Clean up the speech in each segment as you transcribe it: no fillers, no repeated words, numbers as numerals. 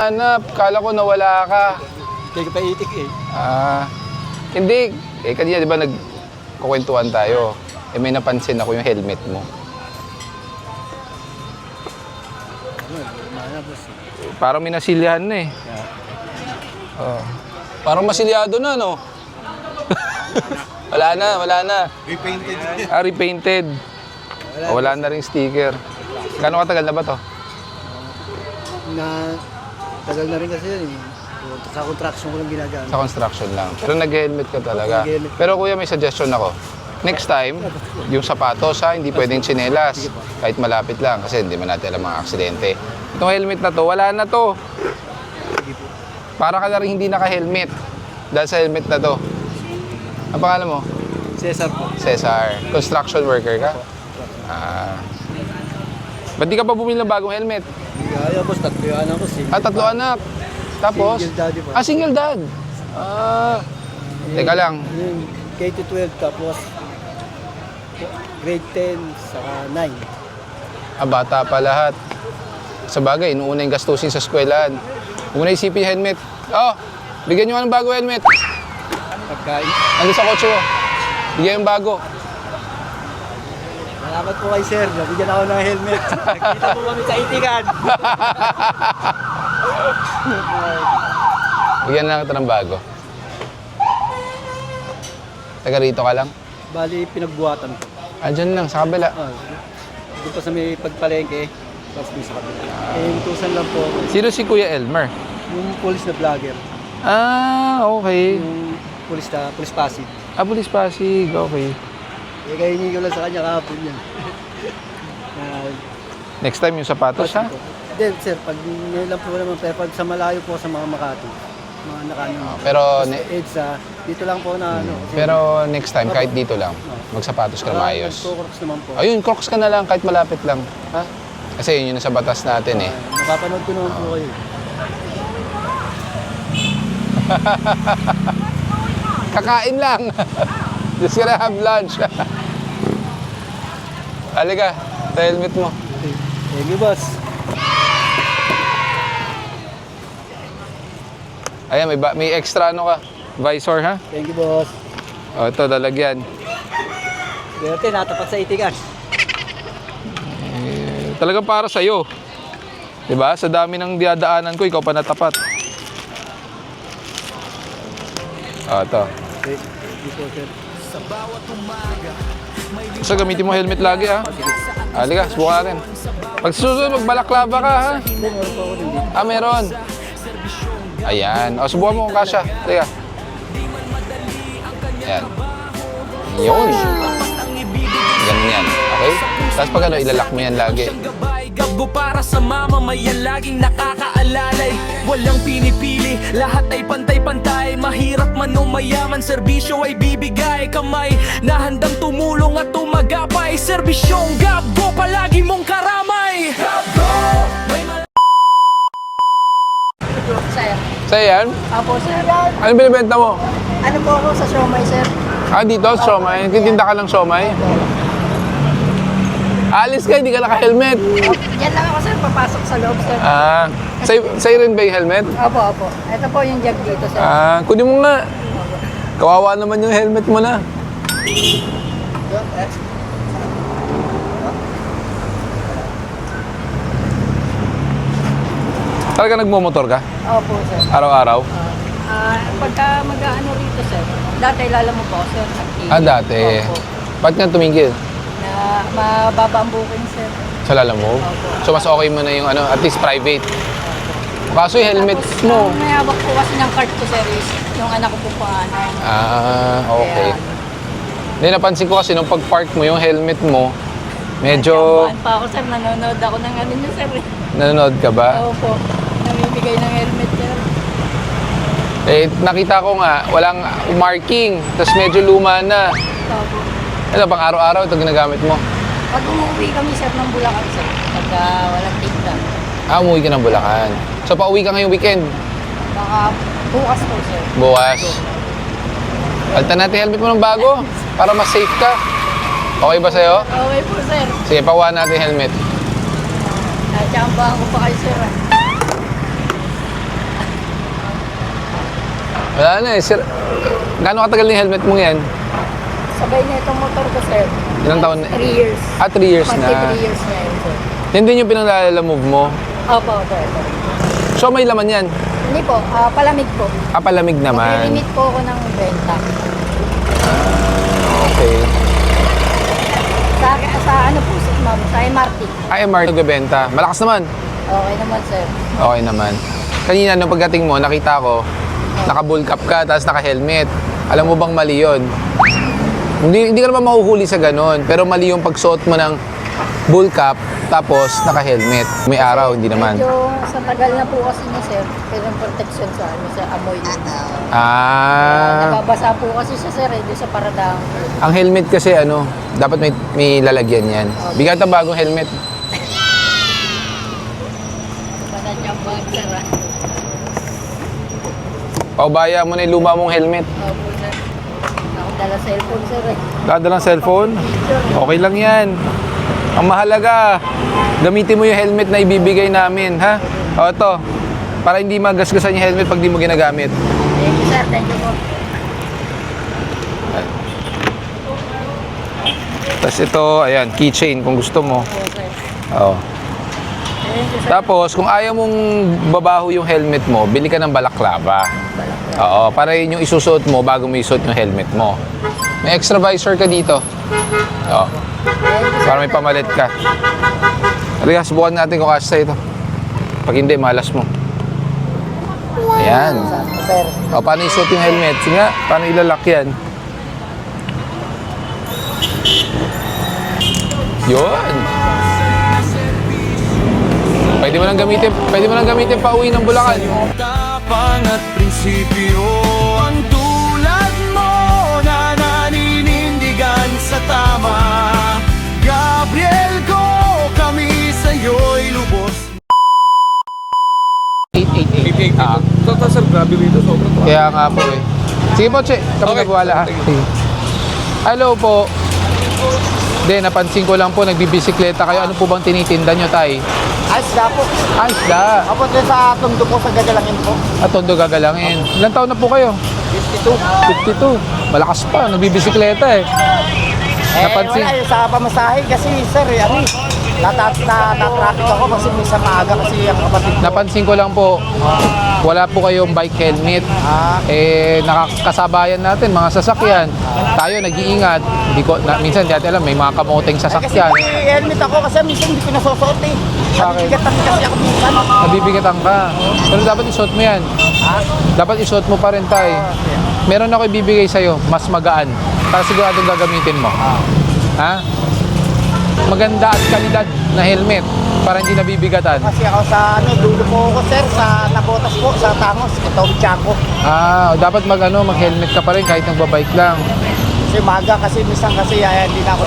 Hanap, kala ko nawala ka. Kaya ka pa itik eh. Hindi. Kanina di ba nagkukwentuhan tayo. May napansin ako yung helmet mo. Parang may nasilyahan na eh. Parang masilyado na, no? Wala na. Repainted. Repainted. Wala na rin sticker. Gano'ng katagal na ba to? Tagal na rin kasi yun eh. Sa construction ko lang ginagamit. Sa construction lang. Pero nag-helmet ka talaga. Pero kuya, may suggestion ako. Next time, yung sapatos ha, hindi pwedeng tsinelas. Kahit malapit lang kasi hindi man natin alam mga aksidente. Itong helmet na to, wala na to. Para ka na rin hindi naka-helmet. Dahil sa helmet na to. Ang pangalan mo? Cesar po. Cesar. Construction worker ka? Ba't di ka pa bumili ng bagong helmet? Ayaw boss, tatlo yung anak ko. Tatlo anak. Tapos? Single daddy po. Single dad. Teka lang. Yung K-12 tapos grade 10 saka 9. Bata pa lahat. Sa bagay, inuuna yung gastusin sa eskwelahan. Huwag mo na isipin yung helmet. Bigyan nyo ka ng bago helmet. Pagkain. Ando sa kotse mo. Bigyan yung bago. Salamat po kay sir. Nabigyan ako ng helmet. Nakita po kami sa itikan. Bigyan na lang ito ng bago. Taga rito ka lang? Bali, pinagbuhatan ko. Andyan lang, sa kabila. Doon pa sa may pagpalengke. Tapos doon sa kabila. Intusan lang po. Sino si Kuya Elmer? Yung police na vlogger. Okay. Yung police Pasig. Pulis Pasig, okay. Kainin ko lang sa kanya kahapon yan. Next time yung sapatos, ha? Then, sir, pag ngayon lang po naman, pero pag sa malayo po sa mga Makati, mga nakano. Pero, EDSA, dito lang po na ano. pero next time, kahit dito lang, magsapatos ka na maayos. Nagko-crocs naman po. Ayun, Crocs ka na lang kahit malapit lang. Ha? Kasi yun yung nasa batas natin eh. Napapanood ko naman po kayo. Kakain lang. Just gonna have lunch. Halika, sa helmet mo. Thank you, boss. Ayan, may extra ano ka. Visor, ha? Thank you, boss. Ito, lalagyan. Dito, natapat sa itikan. Talagang para sa'yo. Diba? Sa dami ng diadaanan ko, ikaw pa natapat. Ito. Thank you, sir. So, gamitin mo helmet lagi, ha? Halika, subukan natin. Pag susunod, magbalaklava ka, ha? Meron po ako din dito. Meron. Ayan. Subukan mo kung kasya. Halika. Ayan. Yun. Ganun yan. Okay? Tapos pag ilalak mo yan lagi. Gabo para sa mamamayan, laging nakakaalalay. Walang pinipili, lahat ay pantay-pantay. Mahirap man o mayaman, serbisyo ay bibigay. Kamay na handang tumulong at tumagapay. Serbisyong Gabo, palagi mong karamay. Gabo! Sir. Sa'yo yan? Apo, sir. Ano binibenta mo? Ano po ako sa siomay, sir? Dito, siomay. Nagtitinda ka ng siomay? Alis ka, hindi ka naka-helmet. Yan lang ako, sir. Papasok sa loob, sir. Sa'yo rin ba yung helmet? Apo. Ito po yung jug dito, sir. Kunin mo nga. Kawawa naman yung helmet mo na. Talaga nagmumotor ka? Opo, sir. Araw-araw? Pagka mag-ano rito, sir. Dati, lala mo po, sir. Dati. Opo. Ba't nga tumigil? Na mababa ang booking, sir. Sa Lalamove? So mas okay mo na yung ano, at least private. Kaso yung helmet Tapos, mo. ang may hawak po kasi ng cart ko, sir, is yung anak ko po pangalan. Okay. Kaya, Hindi, napansin ko kasi nung pag-park mo, yung helmet mo, medyo... Nagkampaan pa ako, sir. Nanonood ako ng ano niyo, sir. Nanonood ka ba? Opo. Namimigay ng helmet, sir. Nakita ko nga, walang marking, tapos medyo luma na. Opo. Ano, pang araw-araw ito ginagamit mo? Pag umuwi kami, sir, ng Bulacan, sir. Pagka walang tinda. Umuwi ka ng Bulacan. So, pauwi ka ngayong weekend? Baka bukas po, sir. Bukas. Palitan natin helmet mo ng bago para mas safe ka. Okay ba sa'yo? Okay po, sir. Sige, pakuha natin helmet. Natsambahan ko pa kayo, sir. Wala na eh. Sir, gaano katagal na yung helmet mo yan? Sabay na itong motor ko, sir. Ilang taon na? 3 years. 3 years na. 3 years na yun, sir. Yan din yung pinanglalamove mo. Opo, sir. So may laman yan. Hindi po, palamig po. Palamig naman. Mag-limit po ako ng benta. Okay. Sa ano po, ma'am, sa MRT. MR nagbebenta. Malakas naman. Okay naman, sir. Okay naman. Kanina nung pagdating mo, nakita ko, naka-bull cap ka, tapos naka-helmet. Alam mo bang mali yun? Hindi ka naman mahuhuli sa ganon, pero mali yung pagsuot mo ng bull cap, tapos naka-helmet. May araw, hindi naman. Medyo sa tagal na po kasi niya, sir. Pero yung protection sa ano, sa amoy niya. Nababasa po kasi siya, sir, doon sa paradang. Ang helmet kasi ano, dapat may lalagyan yan. Bigat ang bagong helmet. Wala niyang bag, sir. Paubaya mo na yung luma mong helmet. Opo, sir. Ako dala cellphone, sir. Dada ng cellphone? Okay lang yan. Ang mahalaga, gamitin mo yung helmet na ibibigay namin, ha? O, ito. Para hindi magasgasan yung helmet pag di mo ginagamit. Thank you, sir. Thank you po. Tapos ito, ayan, keychain kung gusto mo. Opo, sir. Oo. Thank you, sir. Tapos, kung ayaw mong babaho yung helmet mo, bili ka ng balaklava. Oo, para yun yung isusuot mo bago mo isuot yung helmet mo. May extra visor ka dito. Oo. Para may pamalit ka. Halika, subukan natin kung kasya ito. Pag hindi, malas mo. Ayan. Sir. O, paano isuot yung helmet? Sige nga, paano ilalak yan? Yun. Pwede mo nang gamitin pa uwi ng Bulacan. Tapang at prinsipyo ang tulad mo na naninindigan sa tama. Gabriel ko, kami sa'yo'y lubos. 888. Ah, So, sir, grabe rito. Sobrang kaya nga po eh. Sige po, Che. Kami Okay. nagwala ha. Sige. Hello po. Hindi, napansin ko lang po, nagbibisikleta kayo. Ano po bang tinitinda nyo, Tay? Isda po. Isda. Ako din sa Tondo po sa Gagalangin po. At Tondo gagalangin. Ilang taon na po kayo? 52. 52. Malakas pa, nagbibisikleta eh. Napansin. Wala yung sa pamasahe kasi sir, natatraffic ako kasi minsan maaga kasi ang kapatid ko. Napansin ko lang po, wala po kayong bike helmet. Nakakasabayan natin, mga sasakyan. Tayo nag-iingat. Minsan di natin alam, may mga kamoteng Kasi sasakyan. may helmet ako kasi minsan hindi ko nasusuot eh. Bakit? Nabibigatan kasi ako minsan. Nabibigatan ka. Pero dapat isuot mo yan. Dapat isuot mo pa rin, Tay. Meron ako ibibigay sa'yo, mas magaan. Para siguradong gagamitin mo. Ha? Maganda at kalidad na helmet para hindi nabibigatan. Kasi ako sa dulo po ako sir, sa Nabotas po, sa Tangos, ito Chaco. Dapat mag-helmet ka pa rin kahit nagbabike lang. Kasi maga kasi minsan kasi hindi na ako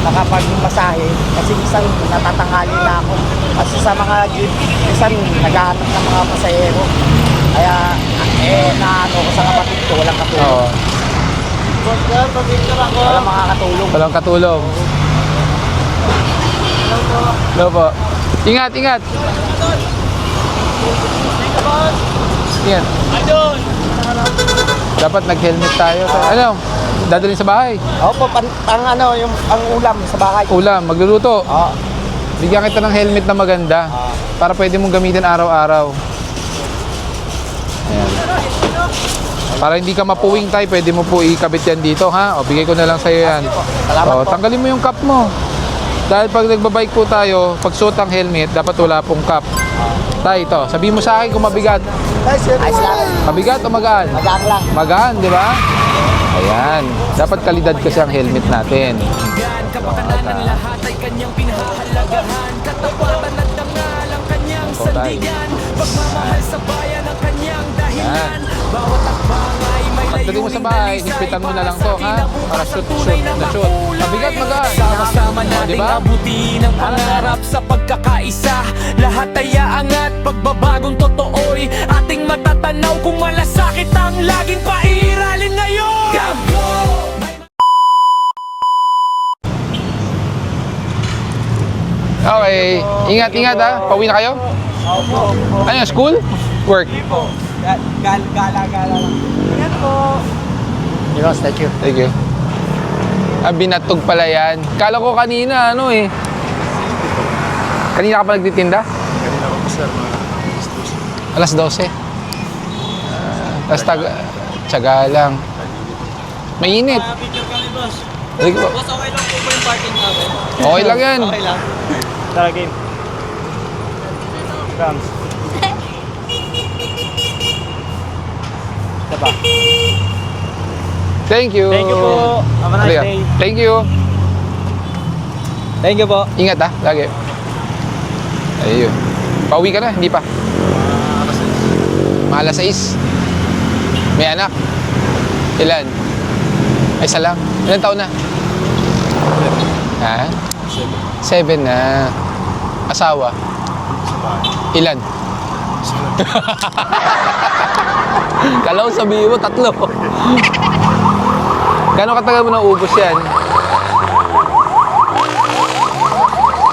nakapag-masahe kasi minsan natatanghali na ako. Kasi sa mga jeep, minsan naghahanap ng mga pasahero. Kaya naano ko sa kapatid ko, walang katulong. Oo. Walang makakatulong. Walang katulong. Hello po. Ingat, ingat. Ingat. Dapat nag-helmet tayo. Ano? Dadalhin sa bahay. Opo, ang ulam sa bahay. Ulam, magluluto. Oo. Bigyan kita ng helmet na maganda para pwede mong gamitin araw-araw. Ayan. Para hindi ka mapuwing tayo, pwede mo po ikabit yan dito, ha? O, bigay ko na lang sa'yo yan. Salamat O, po. tanggalin mo yung cap mo. Dahil pag nagbabike po tayo, pag suot ang helmet, dapat wala pong cap. Tay, ito. Sabihin mo sa akin kung mabigat. Ayos lang. Mabigat o magaan? Magaan lang. Magaan, di ba? Ayan. Dapat kalidad kasi ang helmet natin. Kapakanan ng lahat ay kanyang pinahahalagahan. Katapatan at dangal ang kanyang sandigan. Pagmamahal sa bayan ang kanyang dahilan. Bawat akbang ay may Pagdating mo sa bahay, higpitan mo na lang to, ha? Para shoot na shoot. Mabigat, magaan. Sama-sama O, nating diba? abutin ang pangarap sa pagkakaisa. Lahat ay aangat, pagbabagong totoo'y ating matatanaw. Kung malasakit ang laging pairalin ngayon. Gablo! Okay. Ingat, ingat, ha? Pauwi na kayo? Ano, school? Work? Gala-gala lang. Ingat po. Yes, thank you. Thank you. Ah, binatog pala yan. Kala ko kanina, ano eh. Kanina ka pa nagtitinda? Kanina ko, sir, Alas 12. Tapos tiyaga lang. Mainit. Picture kami, boss. Sige po. Boss, okay lang po ba yung parking namin? Okay lang yan. Okay lang. Tara, game. Rams. Diba? Thank you. Thank you po. Have a nice Halika. day. Thank you. Thank you po. Ingat ha, lagi. Ayun. Pauwi ka na, hindi pa. Mga alas 6. May anak. Ilan? Ay, isa lang. Ilan taon na? Ha? 7 na. Asawa? Ilan? Kala ko sabihin mo, 3. Gano'ng katagal mo nang ubos yan?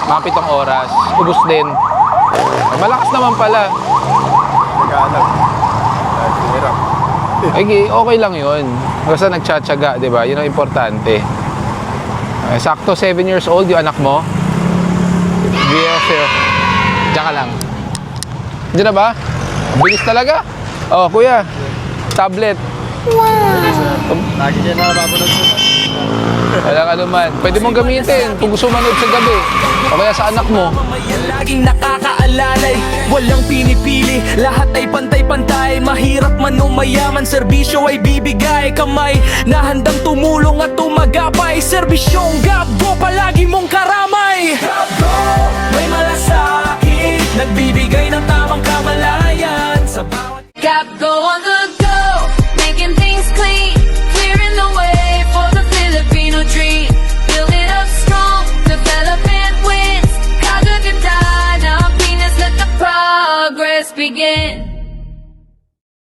Mga 7 oras. Ubos din. Malakas naman pala. nag-aalag. Hirap. Ay, okay lang yun. Basta nagtsatsaga, di ba? Yun ang importante. Sakto 7 years old yung anak mo. Diyan ka lang. Diyan na ba? Bilis talaga. Oh, kuya. Tablet. Lagi dyan na napapanood ko. Walang ano man. Pwede mong gamitin kung gusto manood sa gabi. O kaya sa anak mo. Mamamayan laging nakakaalalay, walang pinipili, lahat ay pantay-pantay. Mahirap man o mayaman, serbisyo ay bibigay. Kamay na handang tumulong at tumagapay, serbisyong Gabgo palagi mong karamay. Gabgo!